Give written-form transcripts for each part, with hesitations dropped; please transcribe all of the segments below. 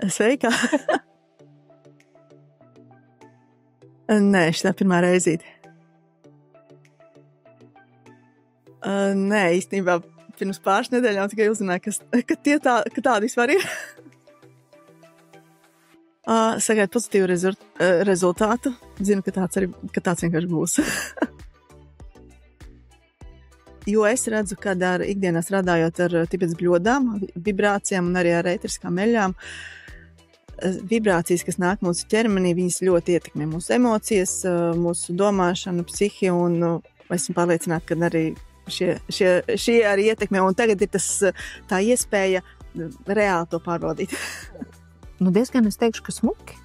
Sveika! Nē, šitā pirmā reizīte. Nē, īstenībā pirms pāris nedēļām tikai uzzināju, ka tādi vispār ir. Sagaidu pozitīvu rezultātu. Zinu, ka tāds vienkārši būs. Jo es redzu, ka ikdienā strādājot ar tibetas bļodām, vibrācijām un arī ar ēteriskām eļļām, vibrācijas, kas nāk mūsu ķermenī, viņas ļoti ietekmē mūsu emocijas, mūsu domāšanu, psihi, un esmu pārliecināta, ka arī šie arī ietekmē, un tagad ir tā iespēja reāli to pārbaudīt. Nu, diezgan es teikšu, ka smuki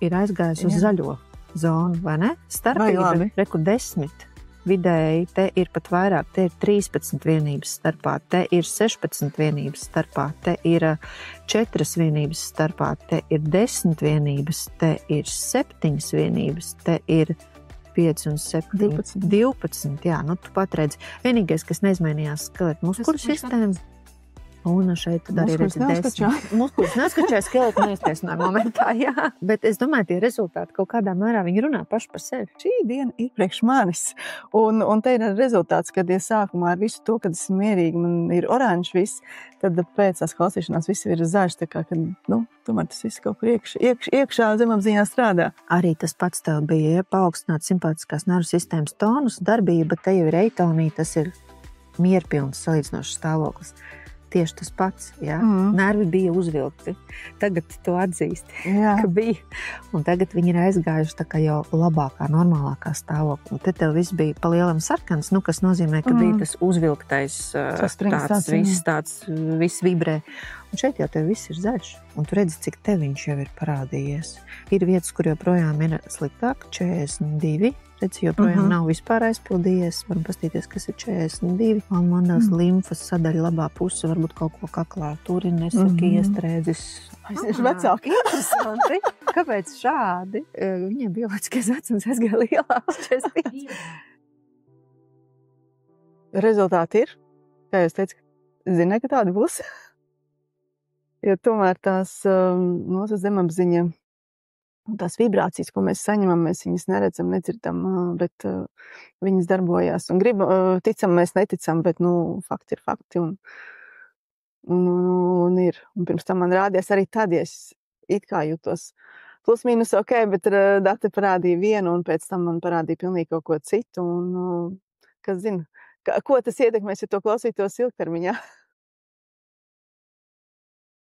ir aizgājis uz zaļo zonu, vai ne? Starpība, reku 10. Vidēji te ir pat vairāk, te ir 13 vienības starpā, te ir 16 vienības starpā, te ir 4 vienības starpā, te ir 10 vienības, te ir 7 vienības, te ir 5 un 7, 12, jā, nu tu pat redzi. Vienīgais, kas neizmainījās skeleta muskuļu sistēma, un šeit tad arī redzi 10. Muskuļus neskačāja, skeleta neiztaisināja momentā, jā. Bet es domāju, tie rezultāti kaut kādā mērā viņi runā paši par sevi. Šī diena ir priekš manis. Un te ir rezultāts, kad ja sākumā ar visu to, kad esmu mierīgi, man ir oranžs viss, tad pēc tās klausīšanās viss ir zaļš, tā kā, tomēr tas viss kaut kur iekšā zemapziņā strādā. Arī tas pats tev bija, ja paaugstināt simpātiskās nervu sistēmas tonus, darbība, te jau ir eitonija, tas ir mierpilns salīdzinošs stāvoklis. Tieši tas pats, jā. Nervi bija uzvilkti. Tagad to atzīst, ka bija. Un tagad viņi ir aizgājuši tā kā jau labākā, normālākā stāvokļa. Un te tev viss bija pa lielam sarkans, kas nozīmē, ka bija tas uzvilktais, viss vibrē. Un šeit jau tev viss ir zaļš. Un tu redzi, cik te viņš jau ir parādījies. Ir vietas, kur joprojām ir sliktāk, 42. Redzi, joprojām nav vispār aizpildījies. Varam pastīties, kas ir 42. Man mandās limfas sadaļa labā puse, varbūt kaut ko kaklā. Tur ir nesaki iestrēdzis. Es vecāki. Interesanti. Kāpēc šādi? Viņiem bioloģiskais vecums aizgāja lielās 45. Rezultāti ir. Kā jūs teicat, zināju, ka tādi būs. Jo tomēr tās mūsu zemapziņa, tās vibrācijas, ko mēs saņemam, mēs viņas neredzam, nedzirdam, bet viņas darbojās. Un ticam, mēs neticam, bet fakti ir fakti. Un ir. Un pirms tam man rādījās arī tad, ja es it kā jūtos plus mīnus ok, bet dati parādīja vienu, un pēc tam man parādīja pilnīgi kaut ko citu. Un kas zina, ko tas ietekmēs, ja to klausītos ilgtermiņā.